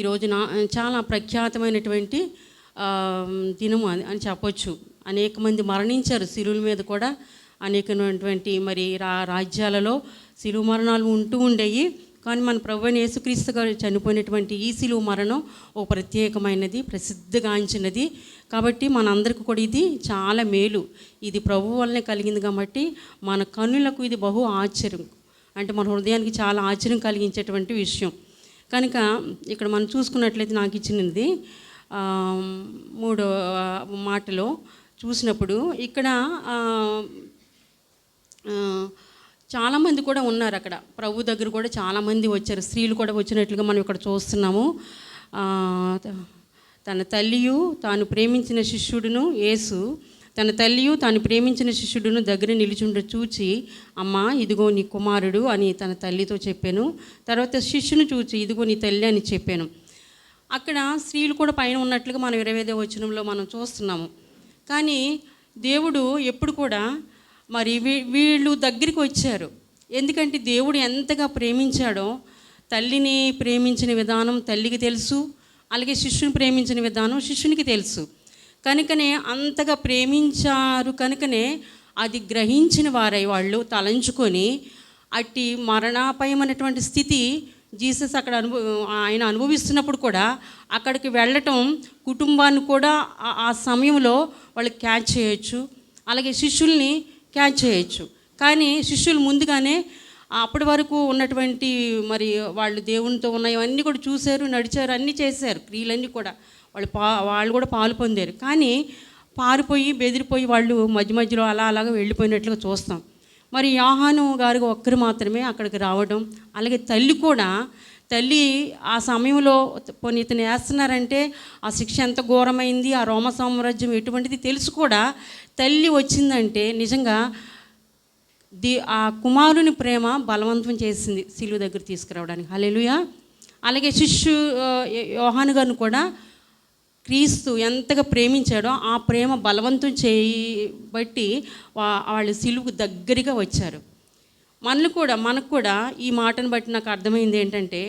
ఈ రోజున చాలా ప్రఖ్యాతమైనటువంటి దినము అని చెప్పొచ్చు. అనేక మంది మరణించారు శిలువుల మీద కూడా. అనేకమైనటువంటి మరి రాజ్యాలలో శిలువ మరణాలు ఉంటూ ఉండేవి. కానీ మన ప్రభువైన యేసుక్రీస్తు గారు చనిపోయినటువంటి ఈ శిలువ మరణం ఒక ప్రత్యేకమైనది, ప్రసిద్ధిగాంచినది. కాబట్టి మనందరికీ కూడా ఇది చాలా మేలు. ఇది ప్రభువు వల్లనే కలిగింది కాబట్టి మన కన్నులకు ఇది బహు ఆశ్చర్యం, అంటే మన హృదయానికి చాలా ఆశ్చర్యం కలిగించేటువంటి విషయం. కనుక ఇక్కడ మనం చూసుకున్నట్లయితే నాకు ఇచ్చినది 3వ మాటలో చూసినప్పుడు ఇక్కడ చాలామంది కూడా ఉన్నారు. అక్కడ ప్రభు దగ్గర కూడా చాలామంది వచ్చారు, స్త్రీలు కూడా వచ్చినట్లుగా మనం ఇక్కడ చూస్తున్నాము. తన తల్లియు తాను ప్రేమించిన శిష్యుడును యేసు తన తల్లియు తాను ప్రేమించిన శిష్యుడును దగ్గర నిలుచుండ చూచి, అమ్మా ఇదిగో నీ కుమారుడు అని తన తల్లితో చెప్పాను. తర్వాత శిష్యుని చూచి, ఇదిగో నీ తల్లి అని చెప్పాను. అక్కడ స్త్రీలు కూడా పైన ఉన్నట్లుగా మనం 25వ వచనంలో మనం చూస్తున్నాము. కానీ దేవుడు ఎప్పుడు కూడా మరి వీళ్ళు దగ్గరికి వచ్చారు. ఎందుకంటే దేవుడు ఎంతగా ప్రేమించాడో తల్లిని ప్రేమించిన విధానం తల్లికి తెలుసు, అలాగే శిష్యుని ప్రేమించిన విధానం శిష్యునికి తెలుసు. కనుకనే అంతగా ప్రేమించారు. కనుకనే అది గ్రహించిన వారై వాళ్ళు తలంచుకొని అట్టి మరణాపాయమైనటువంటి స్థితి జీసస్ అక్కడ ఆయన అనుభవిస్తున్నప్పుడు కూడా అక్కడికి వెళ్ళటం కుటుంబాన్ని కూడా ఆ సమయంలో వాళ్ళు క్యాచ్ చేయొచ్చు, అలాగే శిష్యుల్ని క్యాచ్ చేయొచ్చు. కానీ శిష్యులు ముందుగానే అప్పటి వరకు ఉన్నటువంటి మరి వాళ్ళు దేవునితో ఉన్నవన్నీ కూడా చూశారు, నడిచారు, అన్నీ చేశారు, క్రియలన్నీ కూడా వాళ్ళు కూడా పాలు పొందారు. కానీ పారిపోయి బెదిరిపోయి వాళ్ళు మధ్య మధ్యలో అలాగా వెళ్ళిపోయినట్లుగా చూస్తాం. మరి యోహాను గారు ఒక్కరు మాత్రమే అక్కడికి రావడం, అలాగే తల్లి కూడా తల్లి ఆ సమయంలో పోనీ ఇతను వేస్తున్నారంటే ఆ శిక్ష ఎంత ఘోరమైంది, ఆ రోమ సామ్రాజ్యం ఎటువంటిది తెలుసు కూడా తల్లి వచ్చిందంటే నిజంగా ఆ కుమారుని ప్రేమ బలవంతం చేసింది శిలువ దగ్గర తీసుకురావడానికి. హల్లెలూయా. అలాగే యోహాను గారిని కూడా క్రీస్తు ఎంతగా ప్రేమించాడో ఆ ప్రేమ బలవంతం చేయబట్టి వాళ్ళు శిలువకు దగ్గరగా వచ్చారు. మనకు కూడా ఈ మాటను బట్టి నాకు అర్థమైంది ఏంటంటే,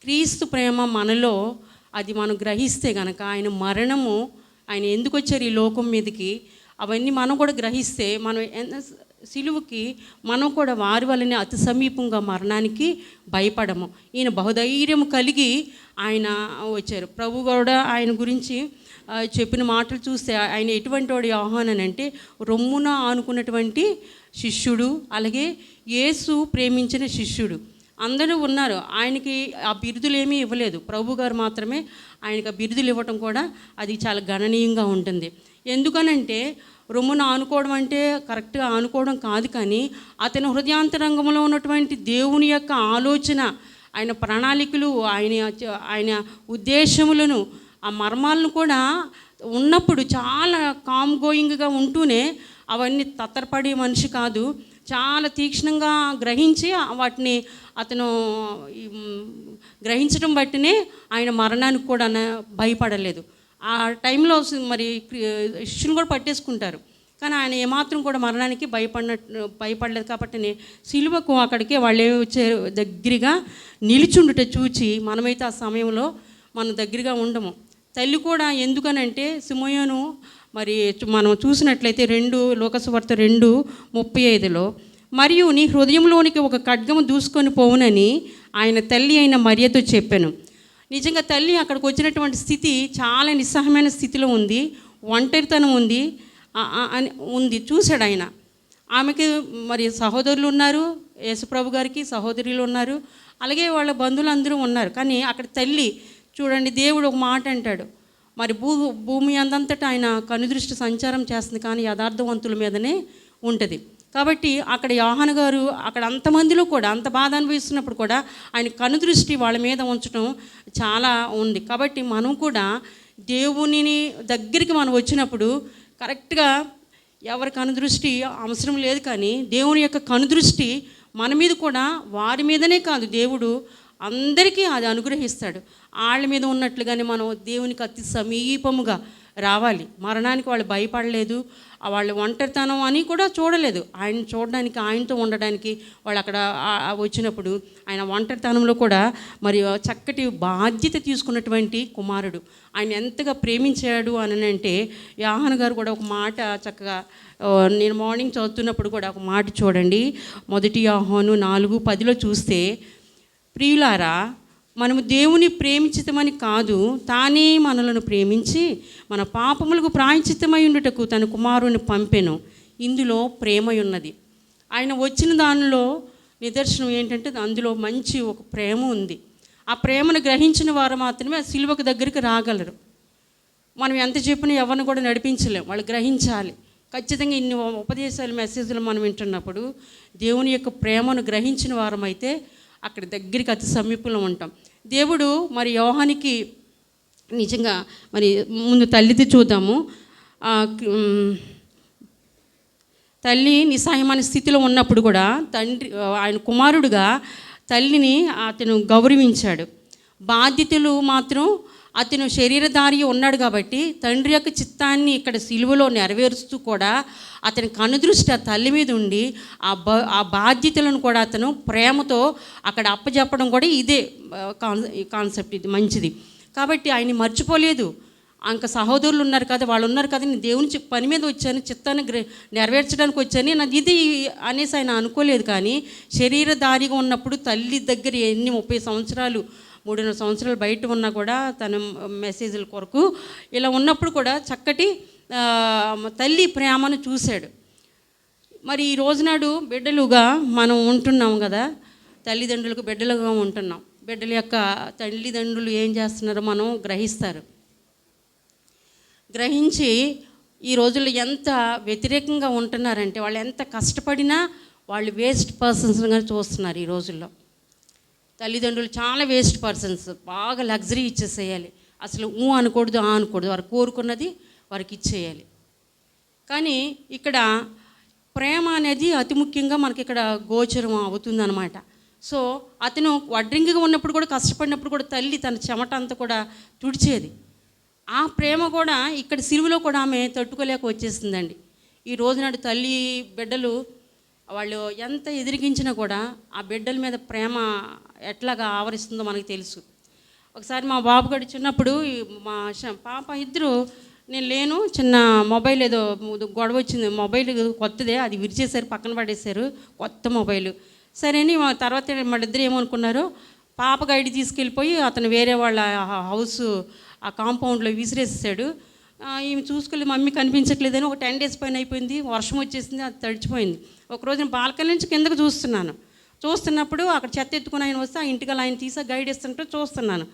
క్రీస్తు ప్రేమ మనలో అది మనం గ్రహిస్తే కనుక ఆయన మరణము, ఆయన ఎందుకు వచ్చారు ఈ లోకం మీదకి, అవన్నీ మనం కూడా గ్రహిస్తే మనం శిలువకి మనం కూడా వారి వల్లనే అతి సమీపంగా మరణానికి భయపడము. ఈయన బహుధైర్యం కలిగి ఆయన వచ్చారు. ప్రభు కూడా ఆయన గురించి చెప్పిన మాటలు చూస్తే ఆయన ఎటువంటి వాడు యోహాను అంటే రొమ్మున ఆనుకున్నటువంటి శిష్యుడు, అలాగే యేసు ప్రేమించిన శిష్యుడు. అందరూ ఉన్నారు. ఆయనకి ఆ బిరుదులు ఏమీ ఇవ్వలేదు, ప్రభు గారు మాత్రమే ఆయనకి ఆ బిరుదులు ఇవ్వటం కూడా అది చాలా గణనీయంగా ఉంటుంది. ఎందుకనంటే రొమ్మున ఆనుకోవడం అంటే కరెక్ట్గా ఆనుకోవడం కాదు, కానీ అతని హృదయాంతరంగంలో ఉన్నటువంటి దేవుని యొక్క ఆలోచన, ఆయన ప్రణాళికలు, ఆయన ఉద్దేశములను, ఆ మర్మాలను కూడా ఉన్నప్పుడు చాలా కామ్ గోయింగ్గా ఉంటూనే అవన్నీ తత్తరపడే మనిషి కాదు, చాలా తీక్షణంగా గ్రహించి వాటిని అతను గ్రహించడం బట్టినే ఆయన మరణానికి కూడా భయపడలేదు. ఆ టైంలో మరి శిష్యుని కూడా పట్టేసుకుంటారు, కానీ ఆయన ఏమాత్రం కూడా మరణానికి భయపడలేదు. కాబట్టి సిలువకు అక్కడికి వాళ్ళు వచ్చారు, దగ్గరగా నిలిచుండుట చూచి మనమైతే ఆ సమయంలో మనం దగ్గరగా ఉండము. తల్లి కూడా ఎందుకనంటే సిమోయోను మరి మనం చూసినట్లయితే లోకసువార్త 2:35లో, మరియు నీ హృదయంలోనికి ఒక ఖడ్గము దూసుకొని పోవునని ఆయన తల్లి అయిన మరియతో చెప్పాను. నిజంగా తల్లి అక్కడికి వచ్చినటువంటి స్థితి చాలా నిస్సహమైన స్థితిలో ఉంది, ఒంటరితనం ఉంది చూశాడు ఆయన. ఆమెకి మరి సహోదరులు ఉన్నారు, యేసుప్రభు గారికి సహోదరులు ఉన్నారు, అలాగే వాళ్ళ బంధువులందరూ ఉన్నారు. కానీ అక్కడ తల్లి చూడండి, దేవుడు ఒక మాట అంటాడు, మరి భూమి అందంతటా ఆయన కనుదృష్టి సంచారం చేస్తుంది, కానీ యథార్థవంతుల మీదనే ఉంటుంది. కాబట్టి అక్కడ యోహాను గారు అక్కడ అంతమందిలో కూడా అంత బాధ అనుభవిస్తున్నప్పుడు కూడా ఆయన కనుదృష్టి వాళ్ళ మీద ఉంచడం చాలా ఉంది. కాబట్టి మనం కూడా దేవునిని దగ్గరికి మనం వచ్చినప్పుడు కరెక్ట్గా ఎవరి కనుదృష్టి అవసరం లేదు, కానీ దేవుని యొక్క కనుదృష్టి మన మీద కూడా, వారి మీదనే కాదు దేవుడు అందరికీ అది అనుగ్రహిస్తాడు. వాళ్ళ మీద ఉన్నట్లుగానే మనం దేవునికి అతి సమీపముగా రావాలి. మరణానికి వాళ్ళు భయపడలేదు, వాళ్ళు ఒంటరితనం అని కూడా చూడలేదు. ఆయన చూడడానికి, ఆయనతో ఉండడానికి వాళ్ళు అక్కడ వచ్చినప్పుడు ఆయన ఒంటరితనంలో కూడా మరి చక్కటి బాధ్యత తీసుకున్నటువంటి కుమారుడు. ఆయన ఎంతగా ప్రేమించాడు అని అంటే యోహాను గారు కూడా ఒక మాట చక్కగా, నేను మార్నింగ్ చదువుతున్నప్పుడు కూడా ఒక మాట చూడండి, 1 యోహాను 4:10 చూస్తే, ప్రియులారా, మనము దేవుని ప్రేమించితమని కాదు, తానే మనలను ప్రేమించి మన పాపములకు ప్రాయశ్చిత్తమై ఉండుటకు తన కుమారుని పంపెను, ఇందులో ప్రేమ ఉన్నది. ఆయన వచ్చిన దానిలో నిదర్శనం ఏంటంటే అందులో మంచి ఒక ప్రేమ ఉంది. ఆ ప్రేమను గ్రహించిన వారు మాత్రమే ఆ సిలువకు దగ్గరికి రాగలరు. మనం ఎంత చెప్పినా ఎవరిని కూడా నడిపించలేం, వాళ్ళు గ్రహించాలి. ఖచ్చితంగా ఇన్ని ఉపదేశాలు, మెసేజ్లు మనం వింటున్నప్పుడు దేవుని యొక్క ప్రేమను గ్రహించిన వారమైతే అక్కడ దగ్గరికి అతి సమీపంలో ఉంటాం. దేవుడు మరి యోహానికి నిజంగా మరి ముందు తల్లిది చూద్దాము. తల్లి నిస్సహాయమైన స్థితిలో ఉన్నప్పుడు కూడా తండ్రి ఆయన కుమారుడుగా తల్లిని అతను గౌరవించాడు. బాధ్యతలు మాత్రం అతను శరీరధారి ఉన్నాడు కాబట్టి తండ్రి యొక్క చిత్తాన్ని ఇక్కడ సిలువలో నెరవేరుస్తూ కూడా అతని కనుదృష్టి ఆ తల్లి మీద ఉండి ఆ బాధ్యతలను కూడా అతను ప్రేమతో అక్కడ అప్పచెప్పడం కూడా ఇదే కాన్సెప్ట్. ఇది మంచిది కాబట్టి ఆయన్ని మర్చిపోలేదు. ఇంకా సహోదరులు ఉన్నారు కదా, వాళ్ళు ఉన్నారు కదా, నేను దేవుని పని మీద వచ్చాను, చిత్తాన్ని నెరవేర్చడానికి వచ్చాను, నాది ఇది అనేసి ఆయన అనుకోలేదు. కానీ శరీరధారిగా ఉన్నప్పుడు తల్లి దగ్గర 30 సంవత్సరాలు 3.5 సంవత్సరాలు బయట ఉన్నా కూడా తన మెసేజ్ల కొరకు ఇలా ఉన్నప్పుడు కూడా చక్కటి తల్లి ప్రేమను చూశాడు. మరి ఈ రోజునాడు బిడ్డలుగా మనం ఉంటున్నాం కదా, తల్లిదండ్రులకు బిడ్డలుగా ఉంటున్నాం. బిడ్డల యొక్క తల్లిదండ్రులు ఏం చేస్తున్నారో మనం గ్రహించి ఈ రోజుల్లో ఎంత వ్యతిరేకంగా ఉంటున్నారంటే, వాళ్ళు ఎంత కష్టపడినా వాళ్ళు వేస్ట్ పర్సన్స్గా చూస్తున్నారు ఈ రోజుల్లో. తల్లిదండ్రులు చాలా వేస్ట్ పర్సన్స్, బాగా లగ్జరీ ఇచ్చేసేయాలి, అసలు అనకూడదు, అనకూడదు, వారు కోరుకున్నది వారికి ఇచ్చేయాలి. కానీ ఇక్కడ ప్రేమ అనేది అతి ముఖ్యంగా మనకి ఇక్కడ గోచరం అవుతుందన్నమాట. సో అతను వడ్రింగిగా ఉన్నప్పుడు కూడా, కష్టపడినప్పుడు కూడా తల్లి తన చెమట అంతా కూడా తుడిచేది. ఆ ప్రేమ కూడా ఇక్కడ సిలువలో కూడా ఆమె తట్టుకోలేక వచ్చేసిందండి. ఈ రోజునాడు తల్లి బిడ్డలు వాళ్ళు ఎంత ఎదిరిగించినా కూడా ఆ బిడ్డల మీద ప్రేమ ఎట్లాగా ఆవరిస్తుందో మనకు తెలుసు. ఒకసారి మా బాబు గడి చిన్నప్పుడు మా పాప ఇద్దరు, నేను లేను, చిన్న మొబైల్ ఏదో గొడవ వచ్చింది, మొబైల్ కొత్తదే, అది విరిచేశారు, పక్కన పడేశారు, కొత్త మొబైల్. సరే అని తర్వాత వాళ్ళిద్దరు ఏమనుకున్నారు, పాప గైడి తీసుకెళ్ళిపోయి అతను వేరే వాళ్ళ హౌస్ ఆ కాంపౌండ్లో విసిరేసాడు. ఈమె చూసుకెళ్ళి మమ్మీ కనిపించట్లేదని ఒక 10 days పైన అయిపోయింది, వర్షం వచ్చేసింది, అది తడిచిపోయింది. ఒకరోజు నేను బాల్కనీ నుంచి కిందకు చూస్తున్నప్పుడు అక్కడ చెత్త ఎత్తుకుని ఆయన వస్తే ఆ ఇంటికి ఆయన తీసా గైడ్ ఇస్తుంటే చూస్తున్నాను.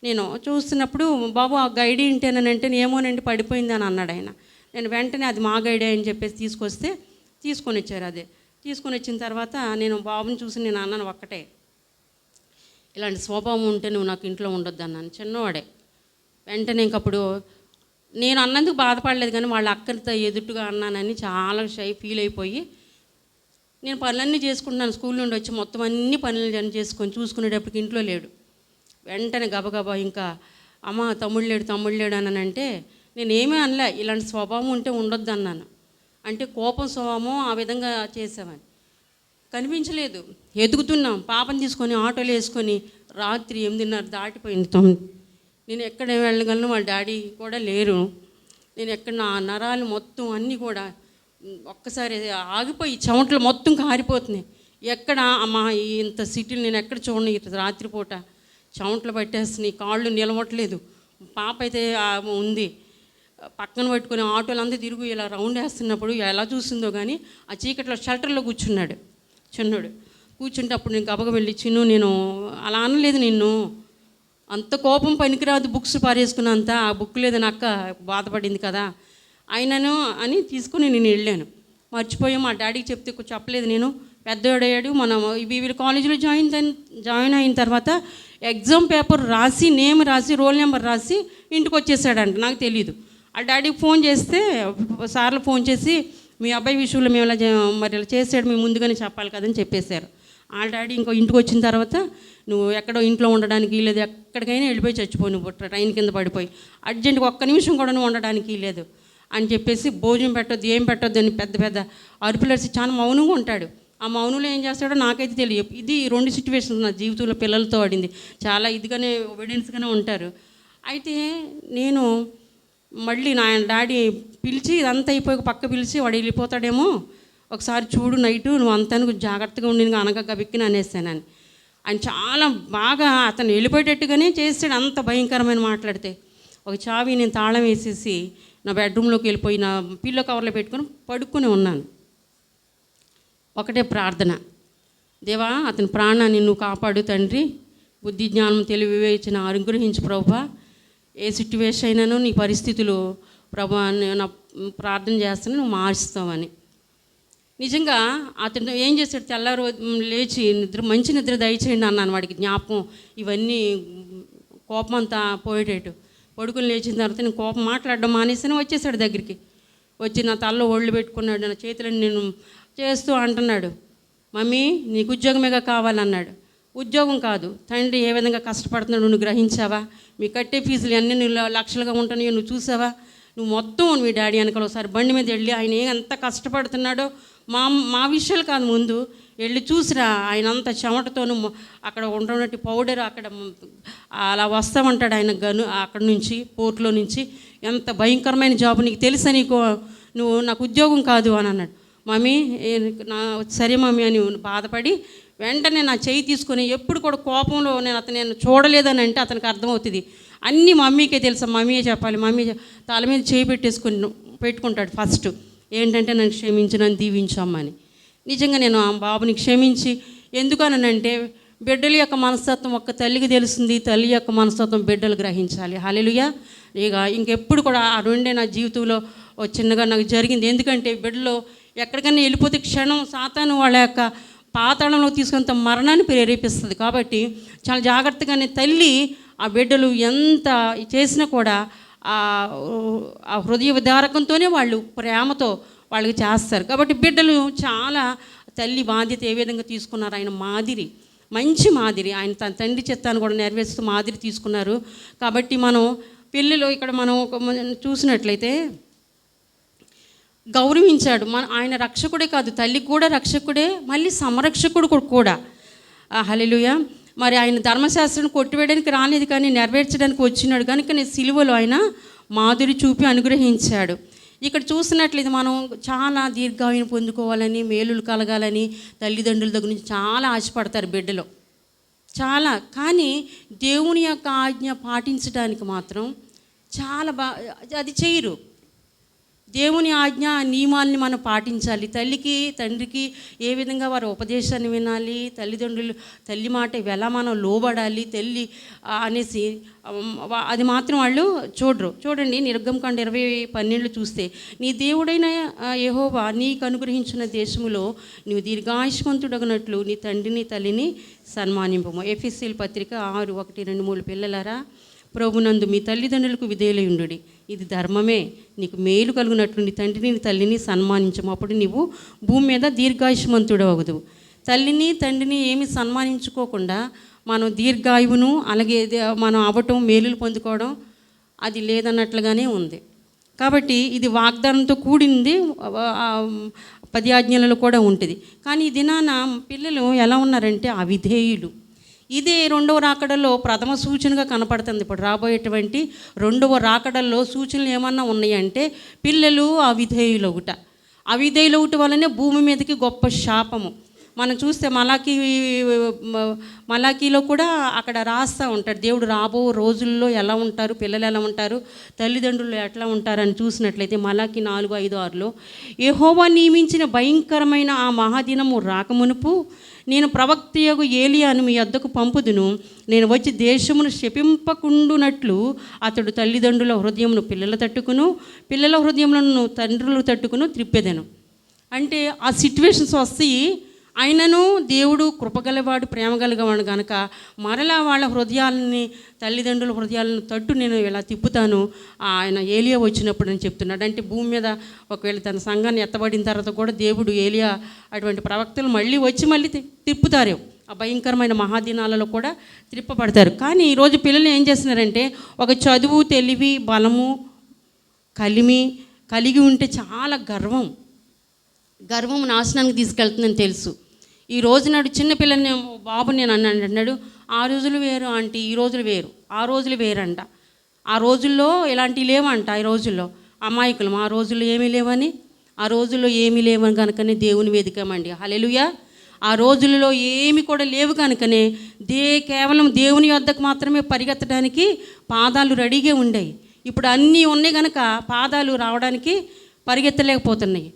నేను చూస్తున్నప్పుడు, బాబు ఆ గైడ్ ఏంటేనంటే, ఏమోనండి పడిపోయింది అని అన్నాడు ఆయన. నేను వెంటనే అది మా గైడే అని చెప్పేసి తీసుకొని వచ్చారు. అదే తీసుకొని వచ్చిన తర్వాత నేను బాబుని చూసి నేను అన్నాను ఒక్కటే, ఇలాంటి స్వభావం ఉంటే నువ్వు నాకు ఇంట్లో ఉండొద్దు అన్నాను. చిన్నవాడే. వెంటనే ఇంకప్పుడు నేను అన్నందుకు బాధపడలేదు, కానీ వాళ్ళ అక్కడితో ఎదుటుగా అన్నానని చాలా ఫీల్ అయిపోయి, నేను పనులన్నీ చేసుకుంటున్నాను, స్కూల్ నుండి వచ్చి మొత్తం అన్ని పనులు చేసుకొని చూసుకునేటప్పటికి ఇంట్లో లేడు. వెంటనే గబగబా ఇంకా అమ్మ తమ్ముడు లేడు అని అంటే, నేనేమీ అనలే, ఇలాంటి స్వభావం ఉంటే ఉండొద్దు అన్నాను. అంటే కోపం స్వభావం ఆ విధంగా చేసామని కనిపించలేదు. ఎదుగుతున్నాం, పాపను తీసుకొని ఆటోలో వేసుకొని రాత్రి 8:30 దాటిపోయింది, 9. నేను ఎక్కడ వెళ్ళగలను, వాళ్ళ డాడీ కూడా లేరు. నేను ఎక్కడ నా నరాలు మొత్తం అన్నీ కూడా ఒక్కసారి ఆగిపోయి చెమటలు మొత్తం కారిపోతున్నాయి. ఎక్కడ అమ్మా ఇంత సిటీలు నేను ఎక్కడ చూడను, రాత్రిపూట చెమటలు పట్టేస్తున్నాయి, కాళ్ళు నిలవట్లేదు. పాప అయితే ఉంది పక్కన పట్టుకొని ఆటోలు అంతా తిరుగు ఇలా రౌండ్ వేస్తున్నప్పుడు ఎలా చూసిందో కానీ ఆ చీకట్లో షెల్టర్లో కూర్చున్నాడు చిన్నోడు. కూర్చుంటే అప్పుడు నేను గబగ వెళ్ళి, చిన్ను నేను అలా అనలేదు, నిన్ను అంత కోపం పనికిరాదు, బుక్స్ పారేసుకున్నంత, ఆ బుక్ లేదని అక్క బాధపడింది కదా ఆయనను అని తీసుకుని నేను వెళ్ళాను. మర్చిపోయాం, మా డాడీకి చెప్తే చెప్పలేదు. నేను పెద్దోడయ్యాడు, మనం వీళ్ళ కాలేజీలో జాయిన్ అయిన తర్వాత ఎగ్జామ్ పేపర్ రాసి, నేమ్ రాసి, రోల్ నెంబర్ రాసి ఇంటికి వచ్చేసాడంట. నాకు తెలీదు. ఆ డాడీకి ఫోన్ చేస్తే, సార్లు ఫోన్ చేసి, మీ అబ్బాయి విషయంలో మేము ఇలా మరి ఇలా చేసాడు, మేము ముందుగానే చెప్పాలి కదని చెప్పేశారు. వాళ్ళ డాడీ ఇంకో ఇంటికి వచ్చిన తర్వాత నువ్వు ఎక్కడో ఇంట్లో ఉండడానికి లేదు, ఎక్కడికైనా వెళ్ళిపోయి చచ్చిపో, నువ్వు ట్రైన్ కింద పడిపోయి అర్జెంటుగా ఒక్క నిమిషం కూడా నువ్వు ఉండడానికి లేదు అని చెప్పేసి భోజనం పెట్టొద్దు, ఏం పెట్టొద్దు అని పెద్ద పెద్ద అరుపులేసి చాలా మౌనంగా ఉంటాడు. ఆ మౌనంలో ఏం చేస్తాడో నాకైతే తెలియదు. ఇది 2 సిచ్యువేషన్స్ నా జీవితంలో పిల్లలతో ఆడింది. చాలా ఇదిగానే ఒబీడియన్స్గానే ఉంటారు. అయితే నేను మళ్ళీ నా డాడీ పిలిచి ఇదంతా అయిపోయి పక్క పిలిచి వాడు వెళ్ళిపోతాడేమో ఒకసారి చూడు, నైటు నువ్వు అంతానికి జాగ్రత్తగా ఉండి అనగ బిక్కిన అనేసానని. ఆయన చాలా బాగా అతను వెళ్ళిపోయేటట్టుగానే చేసాడు. అంత భయంకరమైన మాట్లాడితే ఒక చావి నేను తాళం వేసేసి నా బెడ్రూమ్లోకి వెళ్ళిపోయి నా పిల్లో కవర్లో పెట్టుకొని పడుకుని ఉన్నాను. ఒకటే ప్రార్థన, దేవా అతని ప్రాణాన్ని నువ్వు కాపాడు తండ్రి, బుద్ధి జ్ఞానం తెలివి వివేచన అనుగ్రహించు ప్రభువా, ఏ సిట్యువేషన్ అయినానో నీ పరిస్థితులు ప్రభువా నా ప్రార్థన చేస్తాను, నువ్వు మార్చుతావని. నిజంగా అతను ఏం చేశాడు, తెల్లారు లేచి మంచి నిద్ర దయచేయండి అన్నాను వాడికి జ్ఞాపకం, ఇవన్నీ కోపం అంతా పోయేటట్టు. పడుకుని లేచిన తర్వాత నేను కోపం మాట్లాడడం మానేసి వచ్చేసాడు దగ్గరికి. వచ్చి నా తలలో ఒళ్ళు పెట్టుకున్నాడు, నా చేతులను నేను చేస్తూ అంటున్నాడు, మమ్మీ నీకు ఉద్యోగమేగా కావాలన్నాడు. ఉద్యోగం కాదు, తండ్రి ఏ విధంగా కష్టపడుతున్నాడు నువ్వు గ్రహించావా, మీ కట్టే ఫీజులు అన్నీ నువ్వు లక్షలుగా ఉంటున్నాయో నువ్వు చూసావా, నువ్వు మొత్తం మీ డాడీ వెనకాల ఒకసారి బండి మీద వెళ్ళి ఆయన ఎంత కష్టపడుతున్నాడో మా విషయాలు కాదు, ముందు వెళ్ళి చూసిరా, ఆయన అంత చెమటతోను అక్కడ ఉంటున్నట్టు పౌడర్ అక్కడ అలా వస్తామంటాడు ఆయన అక్కడ నుంచి పోర్ట్లో నుంచి, ఎంత భయంకరమైన జాబ్ నీకు తెలుసా, నీకు నువ్వు నాకు ఉద్యోగం కాదు అని అన్నాడు. మమ్మీ నా సరే మమ్మీ అని బాధపడి వెంటనే నా చెయ్యి తీసుకొని, ఎప్పుడు కూడా కోపంలో నేను చూడలేదని అంటే అతనికి అర్థమవుతుంది, అన్నీ మమ్మీకే తెలుసా, మమ్మీయే చెప్పాలి, మమ్మీ తల మీద చేయి పెట్టుకుంటాడు ఫస్ట్, ఏంటంటే నన్ను క్షమించి నన్ను దీవించమ్మని. నిజంగా నేను ఆ బాబుని క్షమించి, ఎందుకనంటే బిడ్డల యొక్క మనస్తత్వం ఒక్క తల్లికి తెలుస్తుంది, తల్లి యొక్క మనస్తత్వం బిడ్డలు గ్రహించాలి. హల్లెలూయా. ఇక ఇంకెప్పుడు కూడా ఆ రెండే నా జీవితంలో చిన్నగా నాకు జరిగింది. ఎందుకంటే బిడ్డలో ఎక్కడికైనా వెళ్ళిపోతే క్షణం సాతాను వాళ్ళ యొక్క పాతాళంలో తీసుకున్నంత మరణాన్ని ప్రేరేపిస్తుంది. కాబట్టి చాలా జాగ్రత్తగానే తల్లి ఆ బిడ్డలు ఎంత చేసినా కూడా ఆ హృదయ విదారకంతోనే వాళ్ళు ప్రేమతో వాళ్ళకి చేస్తారు. కాబట్టి బిడ్డలు చాలా తల్లి బాధ్యత ఏ విధంగా తీసుకున్నారు, ఆయన మాదిరి, మంచి మాదిరి, ఆయన తన తండ్రి చిత్తాన్ని కూడా నెరవేరుస్తూ మాదిరి తీసుకున్నారు. కాబట్టి మనం పిల్లలు ఇక్కడ మనం చూసినట్లయితే గౌరవించాడు. ఆయన రక్షకుడే కాదు, తల్లి కూడా రక్షకుడే, మళ్ళీ సంరక్షకుడు కూడా. హల్లెలూయా. మరి ఆయన ధర్మశాస్త్రాన్ని కొట్టివేయడానికి రాలేదు కానీ నెరవేర్చడానికి వచ్చినాడు కనుక నేను సిలువలో ఆయన మాదిరి చూపి అనుగ్రహించాడు. ఇక్కడ చూసినట్లయితే మనం చాలా దీర్ఘాయుని పొందుకోవాలని, మేలులు కలగాలని తల్లిదండ్రుల దగ్గర నుంచి చాలా ఆశపడతారు బిడ్డలో చాలా. కానీ దేవుని యొక్క ఆజ్ఞ పాటించడానికి మాత్రం చాలా అది చేయరు. దేవుని ఆజ్ఞ నియమాల్ని మనం పాటించాలి. తల్లికి తండ్రికి ఏ విధంగా వారి ఉపదేశాన్ని వినాలి, తల్లిదండ్రులు తల్లి మాట ఎలా మనం లోబడాలి తల్లి అనేసి అది మాత్రం వాళ్ళు చూడరు. చూడండి నిర్గమకాండ 20:12 చూస్తే, నీ దేవుడైన యెహోవా నీకు అనుగ్రహించిన దేశములో నీవు దీర్ఘాయుష్మంతుడగినట్లు నీ తండ్రిని తల్లిని సన్మానింపము. ఎఫెసీయుల పత్రిక 6:1-2-3 పిల్లలారా, ప్రభునందు మీ తల్లిదండ్రులకు విధేయులయుండుడి, ఇది ధర్మమే, నీకు మేలు కలుగునట్లు నీ తండ్రిని తల్లిని సన్మానించము, అప్పుడు నీవు భూమి మీద దీర్ఘాయుష్మంతుడు అగుదువు. తల్లిని తండ్రిని ఏమి సన్మానించుకోకుండా మనం దీర్ఘాయువును అలాగే మనం అవ్వటం మేలులు పొందుకోవడం అది లేదన్నట్లుగానే ఉంది. కాబట్టి ఇది వాగ్దానంతో కూడింది, 10 ఆజ్ఞలలో కూడా ఉంటుంది. కానీ ఈ దినాన పిల్లలు ఎలా ఉన్నారంటే అవిధేయులు. ఇదే 2వ రాకడలో ప్రథమ సూచనగా కనపడుతుంది. ఇప్పుడు రాబోయేటువంటి 2వ రాకడల్లో సూచనలు ఏమన్నా ఉన్నాయంటే పిల్లలు అవిధేయులొకటి వల్లనే భూమి మీదకి గొప్ప శాపము. మనం చూస్తే మలాకీలో కూడా అక్కడ రాస్తూ ఉంటాడు, దేవుడు రాబో రోజుల్లో ఎలా ఉంటారు, పిల్లలు ఎలా ఉంటారు, తల్లిదండ్రులు ఎట్లా ఉంటారని చూసినట్లయితే మలాకీ 4:5-6లో, యెహోవా నియమించిన భయంకరమైన ఆ మహాదినము రాకమునుపు నేను ప్రవక్తయగు ఏలియాను మీ యొద్దకు పంపుదును, నేను వచ్చి దేశమును శపింపకుండునట్లు అతడు తల్లిదండ్రుల హృదయమును పిల్లల తట్టుకును, పిల్లల హృదయములను తండ్రులు తట్టుకును త్రిప్పెదను. అంటే ఆ సిట్యువేషన్స్ వస్తాయి, ఆయనను దేవుడు కృపగలవాడు, ప్రేమ గలవాడు కనుక మరలా వాళ్ళ హృదయాలని, తల్లిదండ్రుల హృదయాలను తట్టు నేను ఇలా తిప్పుతాను. ఆయన ఏలియా వచ్చినప్పుడు అని చెప్తున్నాడు. అంటే భూమి మీద ఒకవేళ తన సంఘాన్ని ఎత్తబడిన తర్వాత కూడా దేవుడు ఏలియా అటువంటి ప్రవక్తలు మళ్ళీ వచ్చి మళ్ళీ తిప్పుతారు. ఆ భయంకరమైన మహాదినాలలో కూడా త్రిప్పబడతారు. కానీ ఈరోజు పిల్లలు ఏం చేస్తున్నారంటే, ఒక చదువు, తెలివి, బలము, కలిగి ఉంటే చాలా గర్వం నాశనానికి తీసుకెళ్తుందని తెలుసు. ఈ రోజు నాడు చిన్నపిల్లని బాబు నేను అన్నాడు, ఆ రోజులు వేరు ఆంటీ, ఈ రోజులు వేరు, ఆ రోజులు వేరంట. ఆ రోజుల్లో ఇలాంటివి లేవంట. ఈ రోజుల్లో అమాయకులం, ఆ రోజుల్లో ఏమీ లేవని కనుకనే దేవుని వెదికామండి. హల్లెలూయా. ఆ రోజులలో ఏమి కూడా లేవు కనుకనే కేవలం దేవుని వద్దకు మాత్రమే పరిగెత్తడానికి పాదాలు రెడీగా ఉండేవి. ఇప్పుడు అన్నీ ఉన్నాయి కనుక పాదాలు రావడానికి పరిగెత్తలేకపోతున్నాయి.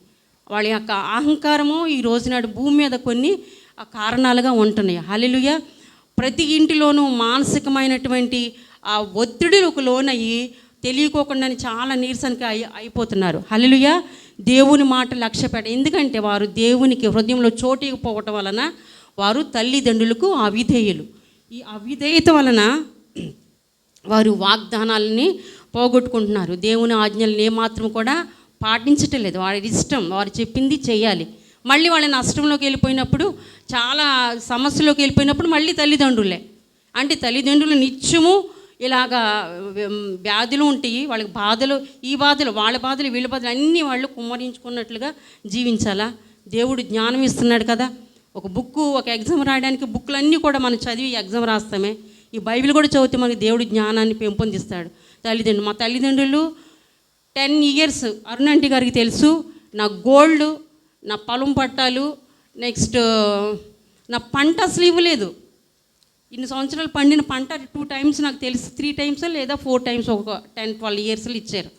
వాళ్ళ యొక్క అహంకారము ఈ రోజునాడు భూమి మీద కొన్ని కారణాలుగా ఉంటున్నాయి. హల్లెలూయా. ప్రతి ఇంటిలోనూ మానసికమైనటువంటి ఆ ఒత్తిడిలకు లోనయ్యి తెలియకోకుండానే చాలా నీరసానికి అయిపోతున్నారు. హల్లెలూయా. దేవుని మాట లక్ష్య ఎందుకంటే వారు దేవునికి హృదయంలో చోటిపోవటం వలన వారు తల్లిదండ్రులకు అవిధేయులు. ఈ అవిధేయత వలన వారు వాగ్దానాలని పోగొట్టుకుంటున్నారు. దేవుని ఆజ్ఞలను ఏమాత్రం కూడా పాటించటం లేదు. వారి ఇష్టం, వారు చెప్పింది చేయాలి. మళ్ళీ వాళ్ళ నష్టంలోకి వెళ్ళిపోయినప్పుడు, చాలా సమస్యలోకి వెళ్ళిపోయినప్పుడు మళ్ళీ తల్లిదండ్రులే. అంటే తల్లిదండ్రులు నిత్యము ఇలాగా వ్యాధులు ఉంటాయి, వాళ్ళకి బాధలు, ఈ బాధలు, వాళ్ళ బాధలు, వీళ్ళ బాధలు అన్నీ వాళ్ళు కుమ్మరించుకున్నట్లుగా జీవించాలా? దేవుడు జ్ఞానం ఇస్తున్నాడు కదా. ఒక ఎగ్జామ్ రాయడానికి బుక్లన్నీ కూడా మనం చదివి ఎగ్జామ్ రాస్తామే. ఈ బైబిల్ కూడా చదివితే మనకి దేవుడు జ్ఞానాన్ని పెంపొందిస్తాడు. మా తల్లిదండ్రులు 10 years అరుణాంటి గారికి తెలుసు, నా గోల్డ్, నా పొలం పట్టాలు, నెక్స్ట్ నా పంట అసలు ఇవ్వలేదు. ఇన్ని సంవత్సరాలు పండిన పంట 2 times నాకు తెలిసి 3 times లేదా 4 times ఒక 10-12 years ఇచ్చారు.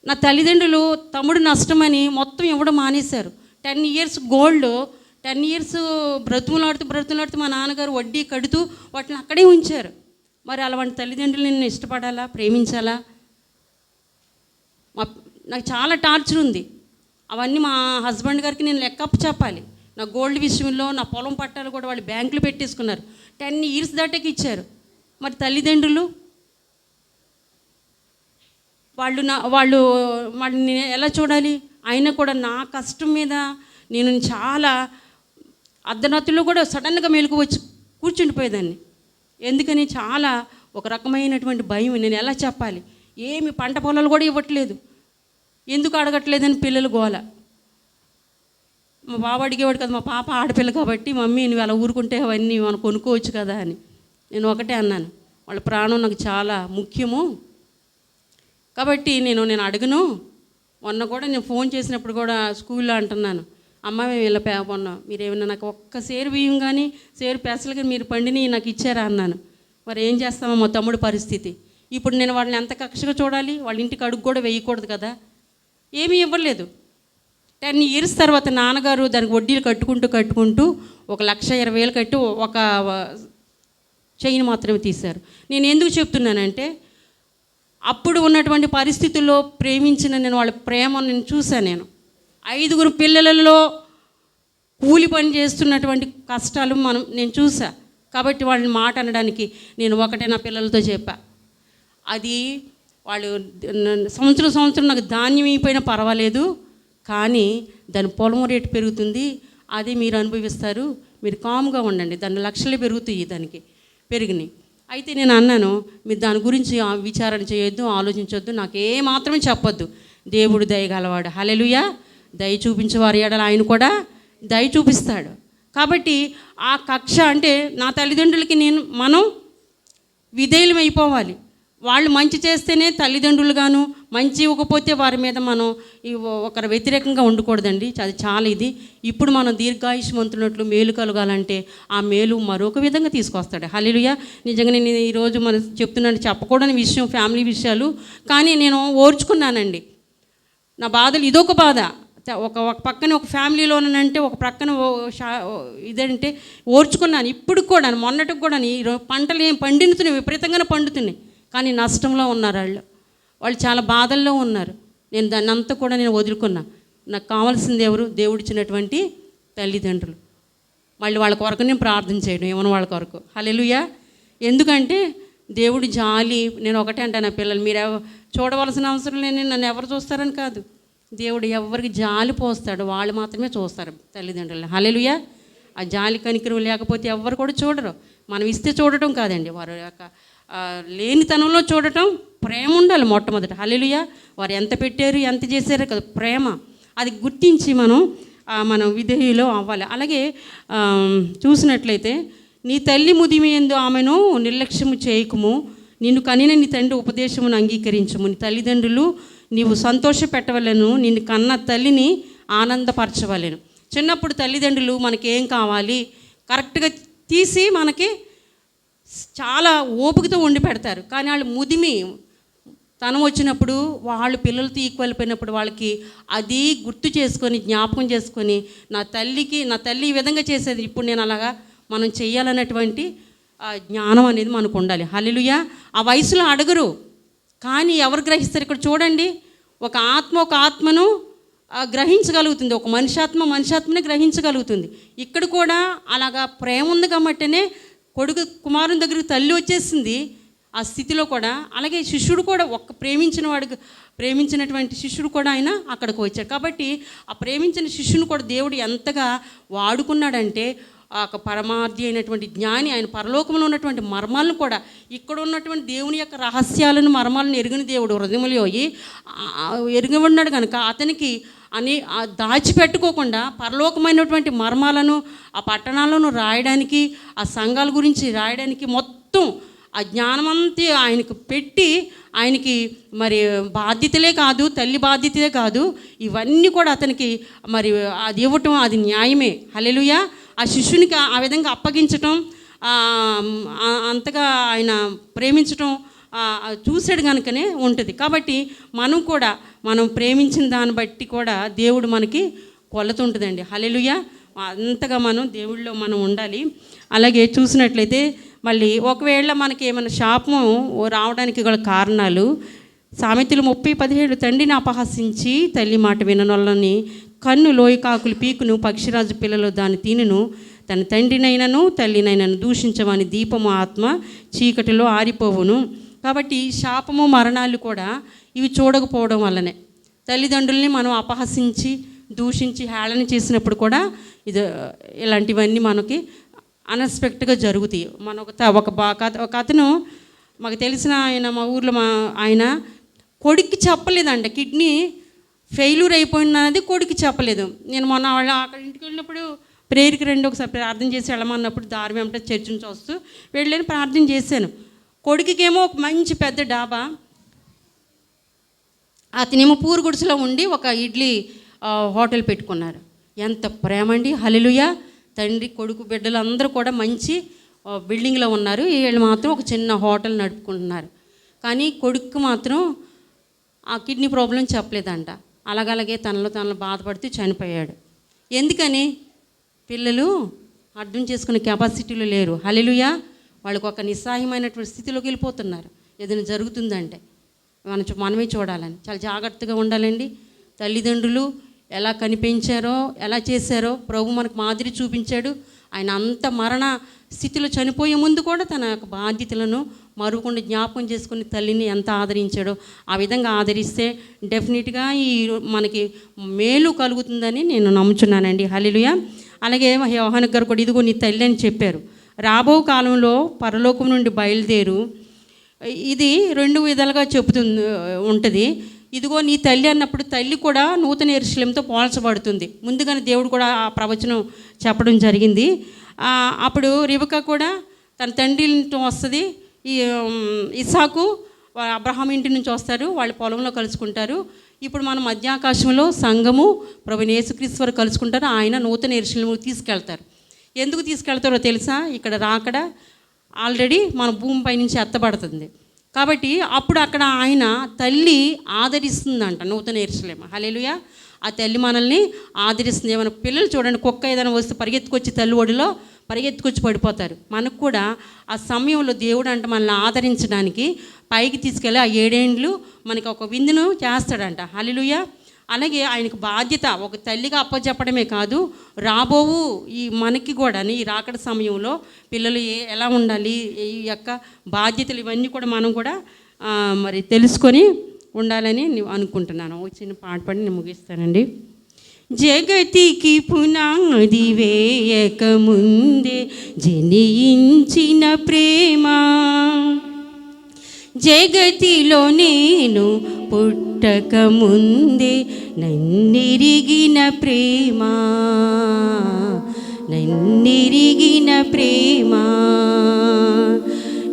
నా తల్లిదండ్రులు తమ్ముడు నష్టమని మొత్తం ఇవ్వడం మానేశారు. 10 years గోల్డ్, 10 years బ్రతుములాడుతూ మా నాన్నగారు వడ్డీ కడుతూ వాటిని అక్కడే ఉంచారు. మరి అలాంటి తల్లిదండ్రులు నేను ఇష్టపడాలా, ప్రేమించాలా? నాకు చాలా టార్చర్ ఉంది. అవన్నీ మా హస్బెండ్ గారికి నేను లెక్కప్పు చెప్పాలి. నా గోల్డ్ విషయంలో, నా పొలం పట్టాలు కూడా వాళ్ళు బ్యాంకులు పెట్టేసుకున్నారు. 10 years దాటాకి ఇచ్చారు. మరి తల్లిదండ్రులు వాళ్ళు నేను ఎలా చూడాలి? అయినా కూడా నా కష్టం మీద నేను చాలా అర్ధరాత్రిలో కూడా సడన్గా మెలకు వచ్చి కూర్చుండిపోయేదాన్ని. ఎందుకని చాలా ఒక రకమైనటువంటి భయం. నేను ఎలా చెప్పాలి? ఏమి పంట పొలాలు కూడా ఇవ్వట్లేదు, ఎందుకు అడగట్లేదని పిల్లలు గోల. మా బాబు అడిగేవాడు కదా, మా పాప ఆడపిల్ల కాబట్టి, మమ్మీ నువ్వు అలా ఊరుకుంటే అవన్నీ మనం కొనుక్కోవచ్చు కదా అని. నేను ఒకటే అన్నాను, వాళ్ళ ప్రాణం నాకు చాలా ముఖ్యము కాబట్టి నేను అడగను. మొన్న కూడా నేను ఫోన్ చేసినప్పుడు కూడా స్కూల్లో అంటున్నాను, అమ్మ మేము ఇలా మొన్న మీరు ఏమన్నా నాకు ఒక్క సేరు బియ్యం కానీ సేరు పెసలు కానీ మీరు పండిని నాకు ఇచ్చారా అన్నాను. మరి ఏం చేస్తామో మా తమ్ముడు పరిస్థితి. ఇప్పుడు నేను వాళ్ళని ఎంత కక్షగా చూడాలి? వాళ్ళ ఇంటికి అడుగు కూడా వేయకూడదు కదా. ఏమీ ఇవ్వలేదు. 10 years తర్వాత నాన్నగారు దానికి వడ్డీలు కట్టుకుంటూ 1,20,000 కట్టి ఒక చైన్ మాత్రమే తీశారు. నేను ఎందుకు చెప్తున్నానంటే, అప్పుడు ఉన్నటువంటి పరిస్థితుల్లో ప్రేమించిన నేను వాళ్ళ ప్రేమను నేను చూశాను. నేను 5 పిల్లలలో కూలి పని చేస్తున్నటువంటి కష్టాలు నేను చూసా. కాబట్టి వాళ్ళని మాట అనడానికి నేను ఒకటే నా పిల్లలతో చెప్పా, అది వాళ్ళు సంవత్సరం నాకు ధాన్యం అయిపోయినా పర్వాలేదు, కానీ దాని పొలం రేటు పెరుగుతుంది, అది మీరు అనుభవిస్తారు, మీరు కామ్గా ఉండండి, దాని లక్షలు పెరుగుతాయి, దానికి పెరిగినాయి. అయితే నేను అన్నాను, మీరు దాని గురించి విచారణ చేయొద్దు, ఆలోచించొద్దు, నాకు మాత్రమే చెప్పొద్దు. దేవుడు దయగలవాడు. హల్లెలూయా. దయ చూపించేవారు ఎడల ఆయన కూడా దయ చూపిస్తాడు. కాబట్టి ఆ కక్ష అంటే నా తల్లిదండ్రులకి మనం విధేయులం అయిపోవాలి. వాళ్ళు మంచి చేస్తేనే తల్లిదండ్రులుగాను, మంచి ఇవ్వకపోతే వారి మీద మనం ఒకరు వ్యతిరేకంగా ఉండకూడదండి. అది చాలా ఇది. ఇప్పుడు మనం దీర్ఘాయుష్మంతున్నట్లు మేలు కలగాలంటే ఆ మేలు మరొక విధంగా తీసుకొస్తాడు. హల్లెలూయా. నిజంగా నేను ఈరోజు మనం చెప్తున్నాను, చెప్పకూడని విషయం, ఫ్యామిలీ విషయాలు, కానీ నేను ఓర్చుకున్నానండి. నా బాధలు ఇదొక బాధ. ఒక పక్కన ఒక ఫ్యామిలీలోనంటే ఒక ప్రక్కన ఇదంటే ఓర్చుకున్నాను. ఇప్పుడు కూడా మొన్నటికి కూడా పంటలు ఏం పండిస్తున్నాయి, విపరీతంగానే పండుతున్నాయి, కానీ నష్టంలో ఉన్నారు వాళ్ళు చాలా బాధల్లో ఉన్నారు. నేను దాన్ని అంతా కూడా నేను వదులుకున్నా. నాకు కావాల్సింది ఎవరు? దేవుడిచ్చినటువంటి తల్లిదండ్రులు. మళ్ళీ వాళ్ళ కొరకు నేను ప్రార్థన చేయడం ఏమన్నా వాళ్ళ కొరకు. హల్లెలూయా. ఎందుకంటే దేవుడి జాలి, నేను ఒకటే అంటాను నా పిల్లలు, మీరు చూడవలసిన అవసరం లేని నన్ను ఎవరు చూస్తారని కాదు, దేవుడు ఎవరికి జాలి పోస్తాడు వాళ్ళు మాత్రమే చూస్తారు తల్లిదండ్రులు. హల్లెలూయా. ఆ జాలి కనికరం లేకపోతే ఎవరు కూడా చూడరు. మనం ఇస్తే చూడటం కాదండి, వారి యొక్క లేనితనంలో చూడటం. ప్రేమ ఉండాలి మొట్టమొదట. హల్లెలూయా. వారు ఎంత పెట్టారు ఎంత చేశారో కదా ప్రేమ, అది గుర్తించి మనం విధేయులో అవ్వాలి. అలాగే చూసినట్లయితే నీ తల్లి ముదిమి యందు ఆమెను నిర్లక్ష్యము చేయకుము, నిన్ను కనిన నీ తండ్రి ఉపదేశమును అంగీకరించుము. నీ తల్లిదండ్రులు నీవు సంతోష పెట్టవలను, నిన్ను కన్న తల్లిని ఆనందపరచవలను. చిన్నప్పుడు తల్లిదండ్రులు మనకేం కావాలి కరెక్ట్గా తీసి మనకి చాలా ఓపికతో వండి పెడతారు. కానీ వాళ్ళు ముదిమి తనం వచ్చినప్పుడు వాళ్ళు పిల్లలతో ఈక్వల్ అయిపోయినప్పుడు వాళ్ళకి అది గుర్తు చేసుకొని జ్ఞాపకం చేసుకొని నా తల్లి ఈ విధంగా చేసేది, ఇప్పుడు నేను అలాగా మనం చెయ్యాలన్నటువంటి జ్ఞానం అనేది మనకు ఉండాలి. హల్లెలూయా. ఆ వయసులో అడగరు, కానీ ఎవరు గ్రహిస్తారు? ఇక్కడ చూడండి, ఒక ఆత్మను గ్రహించగలుగుతుంది, ఒక మనిషాత్మనే గ్రహించగలుగుతుంది. ఇక్కడ కూడా అలాగా ప్రేమ ఉంది కాబట్టినే కుమారుని దగ్గరికి తల్లి వచ్చేసింది ఆ స్థితిలో కూడా. అలాగే శిష్యుడు కూడా ప్రేమించినటువంటి శిష్యుడు కూడా ఆయన అక్కడికి వచ్చాడు. కాబట్టి ఆ ప్రేమించిన శిష్యుని కూడా దేవుడు ఎంతగా వాడుకున్నాడంటే, ఒక పరమార్థి అయినటువంటి జ్ఞాని, ఆయన పరలోకంలో ఉన్నటువంటి మర్మాలను కూడా, ఇక్కడ ఉన్నటువంటి దేవుని యొక్క రహస్యాలను మర్మాలను ఎరిగిన దేవుడు హృదయంలో ఎరిగి ఉన్నాడు కనుక అతనికి దాచిపెట్టుకోకుండా పరలోకమైనటువంటి మర్మాలను ఆ పట్టణాలను రాయడానికి, ఆ సంఘాల గురించి రాయడానికి మొత్తం ఆ జ్ఞానమంతా ఆయనకు పెట్టి, ఆయనకి మరి బాధ్యతలే కాదు, తల్లి బాధ్యతలే కాదు, ఇవన్నీ కూడా అతనికి మరి అది ఇవ్వటం అది న్యాయమే. హల్లెలూయా. ఆ శిష్యునికి ఆ విధంగా అప్పగించటం, అంతగా ఆయన ప్రేమించటం చూశాడు కనుకనే ఉంటుంది. కాబట్టి మనం ప్రేమించిన దాన్ని బట్టి కూడా దేవుడు మనకి కొలత ఉంటుందండి. హల్లెలూయా. అంతగా మనం దేవుళ్ళలో మనం ఉండాలి. అలాగే చూసినట్లయితే మళ్ళీ ఒకవేళ మనకి ఏమైనా శాపము రావడానికి గల కారణాలు, సామెతలు 30:17 తండ్రిని అపహసించి తల్లి మాట విననొల్లని కన్ను లోయ కాకులు పీకును, పక్షిరాజు పిల్లలు దాని తినును, తన తండ్రినైనను తల్లినైనను దూషించమని దీపము ఆత్మ చీకటిలో ఆరిపోవును. కాబట్టి శాపము మరణాలు కూడా ఇవి చూడకపోవడం వల్లనే, తల్లిదండ్రుల్ని మనం అపహసించి దూషించి హేళన చేసినప్పుడు కూడా ఇలాంటివన్నీ మనకి అన్ఎక్స్పెక్ట్గా జరుగుతాయి. ఒక అతను మాకు తెలిసిన ఆయన, మా ఊర్లో ఆయన కొడుక్కి చెప్పలేదంట, కిడ్నీ ఫెయిల్యూర్ అయిపోయినది కొడుక్కి చెప్పలేదు. నేను మొన్న అక్కడ ఇంటికి వెళ్ళినప్పుడు ప్రేయర్కి ఒకసారి ప్రార్థన చేసి వెళ్ళమన్నప్పుడు దారి వెంట చర్చ్ నుంచి వస్తూ వెళ్ళని ప్రార్థన చేశాను. కొడుకుకేమో ఒక మంచి పెద్ద డాబా, అతనేమో పూరు గుడిసెలో ఉండి ఒక ఇడ్లీ హోటల్ పెట్టుకున్నారు. ఎంత ప్రేమ అండి. హల్లెలూయా. తండ్రి కొడుకు బిడ్డలు అందరూ కూడా మంచి బిల్డింగ్లో ఉన్నారు, వీళ్ళు మాత్రం ఒక చిన్న హోటల్ నడుపుకుంటున్నారు. కానీ కొడుకు మాత్రం ఆ కిడ్నీ ప్రాబ్లం చెప్పలేదంట. అలాగలాగే తనలో బాధపడుతూ చనిపోయాడు. ఎందుకని? పిల్లలు అర్థం చేసుకునే కెపాసిటీలో లేరు. హల్లెలూయా. వాళ్ళకు ఒక నిస్సహాయమైనటువంటి స్థితిలోకి వెళ్ళిపోతున్నారు. ఏదైనా జరుగుతుందంటే మనమే చూడాలని చాలా జాగ్రత్తగా ఉండాలండి. తల్లిదండ్రులు ఎలా కనిపించారో, ఎలా చేశారో ప్రభు మనకు మాదిరి చూపించాడు. ఆయన అంత మరణ స్థితిలో చనిపోయే ముందు కూడా తన యొక్క బాధ్యతలను మరువకుండా జ్ఞాపకం చేసుకుని తల్లిని ఎంత ఆదరించాడో ఆ విధంగా ఆదరిస్తే డెఫినెట్గా మనకి మేలు కలుగుతుందని నేను నమ్ముచున్నానండి. హల్లెలూయా. అలాగే యోహాను గారు కూడా ఇదిగో నీ తల్లి అని చెప్పారు. రాబో కాలంలో పరలోకం నుండి బయలుదేరు. ఇది 2 విధాలుగా ఉంటుంది. ఇదిగో నీ తల్లి అన్నప్పుడు తల్లి కూడా నూతన యెరూషలేముతో పోల్చబడుతుంది. ముందుగానే దేవుడు కూడా ఆ ప్రవచనం చెప్పడం జరిగింది. అప్పుడు రిబకా కూడా తన తండ్రి ఇంటి వస్తుంది, ఇస్సాకు అబ్రహాం ఇంటి నుంచి వస్తారు, వాళ్ళు పొలంలో కలుసుకుంటారు. ఇప్పుడు మనం మధ్యాకాశంలో సంఘము ప్రభువైన యేసుక్రీస్తు వారు కలుసుకుంటారు. ఆయన నూతన యెరూషలేముకు తీసుకెళ్తారు. ఎందుకు తీసుకెళ్తారో తెలుసా? ఇక్కడ రాకడ ఆల్రెడీ మన భూమిపై నుంచి ఎత్తబడుతుంది కాబట్టి అప్పుడు అక్కడ ఆయన తల్లి ఆదరిస్తుందంట నూతన యెరూషలేము. హల్లెలూయా. ఆ తల్లి మనల్ని ఆదరిస్తుంది. ఏమైనా పిల్లలు చూడండి, కుక్క ఏదైనా వస్తే పరిగెత్తుకొచ్చి తల్లి ఒడిలో పరిగెత్తుకొచ్చి పడిపోతారు. మనకు కూడా ఆ సమయంలో దేవుడు అంటే మనల్ని ఆదరించడానికి పైకి తీసుకెళ్ళి ఆ 7 ఏండ్లు మనకి ఒక విందును చేస్తాడంట. హల్లెలూయా. అలాగే ఆయనకు బాధ్యత ఒక తల్లిగా అప్పచెప్పడమే కాదు, రాబోవు ఈ మనకి కూడా ఈ రాకడ సమయంలో పిల్లలు ఎలా ఉండాలి, ఈ యొక్క బాధ్యతలు ఇవన్నీ కూడా మనం కూడా మరి తెలుసుకొని ఉండాలని అనుకుంటున్నాను. ఒక చిన్న పాట పాడి నేను ముగిస్తానండి. జగతికి పునాది వేయక ముందే జనించిన ప్రేమ, జగతిలో నేను పుట్టక ముందే నన్నెరిగిన ప్రేమ, నన్నెరిగిన ప్రేమ,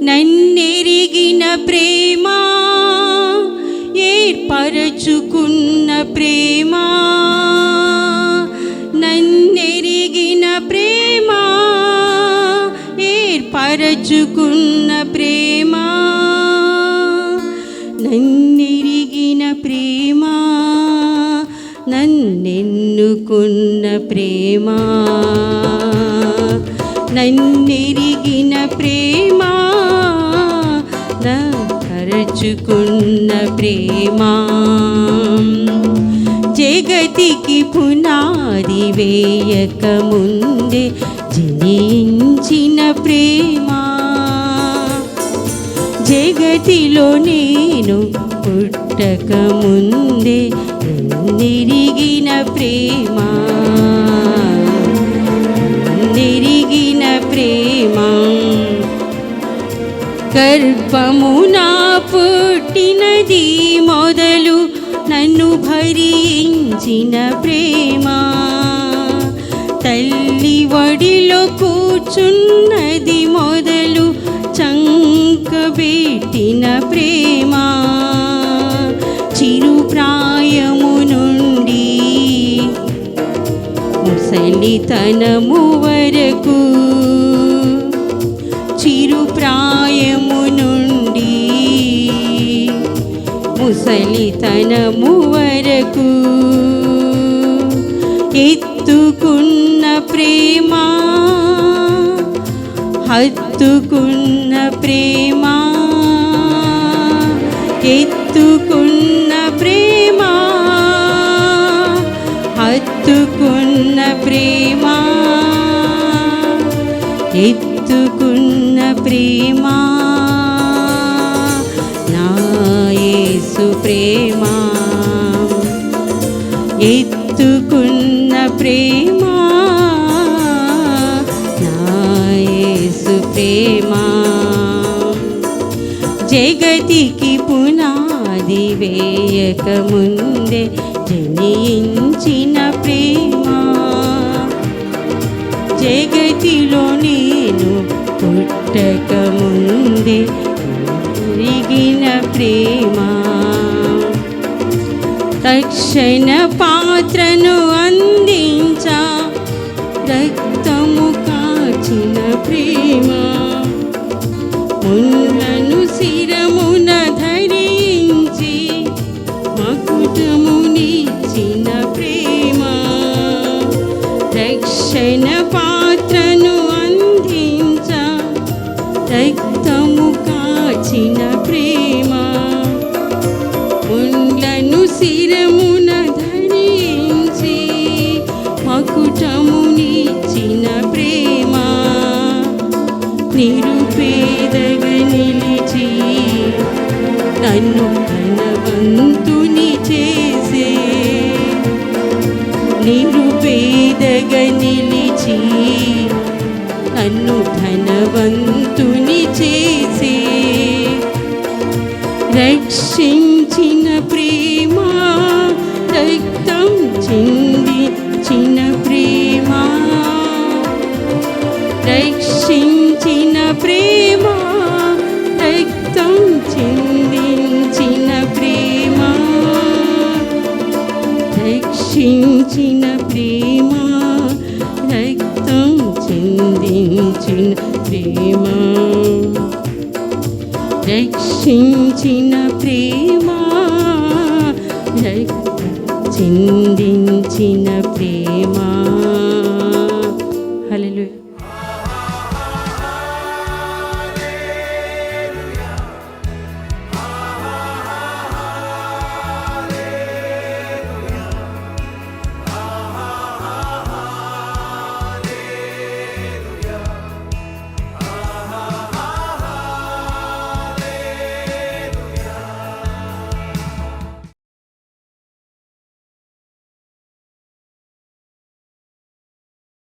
నన్నెరిగిన ప్రేమ, ఏర్పరచుకున్న ప్రేమ, నన్నెరిగిన ప్రేమ, ఏర్పరచుకున్న ప్రేమ, నన్నెరిగిన ప్రేమ, నన్నెన్నుకున్న ప్రేమ, నన్నెరిగిన ప్రేమ, నరచుకున్న ప్రేమ, జగతికి పునాది వేయక ముందే జనించిన ప్రేమ, జగతిలో నేను పుట్టక ముందే నన్నెరిగిన ప్రేమ, నన్నెరిగిన ప్రేమ, గర్భమున పుట్టినది మొదలు నన్ను భరించిన ప్రేమ, తల్లి వడిలో కూర్చున్నది మొదలు చంకబెట్టిన ప్రేమ, చిరు ప్రాయము నుండి ముసలితనము వరకు, చిరు ప్రాయము నుండి ముసలితనము వరకు ఎత్తుకున్న ప్రేమ, హత్తుకున్న ప్రేమ, ఎత్తుకున్న ప్రేమ, హత్తుకున్న ప్రేమ, ఎత్తుకున్న ప్రేమ, నా యేసు ప్రేమ, ఎత్తుకున్న ప్రేమ, నా యేసు ప్రేమ, జగతికి పునాది వేయక ముందే జనించిన ప్రేమ, జగతిలో నేను పుట్టక ముందే ఎరిగిన ప్రేమ, తక్షణ పాత్రను అందించా రక్తము కాచిన ప్రేమ, ముళ్ళను శిరమున ధరించి మకుటమునిచ్చిన ప్రేమ, రక్షణ పాత్రను అందించా రక్తము కాచిన ప్రేమ, ముళ్ళను శిరమున ధరించి మకుటమునిచ్చిన ప్రేమ, నిరుపేదగా నిలిచి నన్ను ధనవంతుని చేసే, నిరుపేదగా నిలిచి నన్ను ధనవంతుని చేసే, రక్షించిన ప్రేమ, రక్తం చిందించిన ప్రేమ, రక్షించిన ప్రేమ, రక్తం చిందించిన ప్రేమ, రక్షించిన ప్రేమ, రక్తం చిందించిన ప్రేమ, రక్షించిన ప్రేమ, రక్తం చిందించిన ప్రేమ.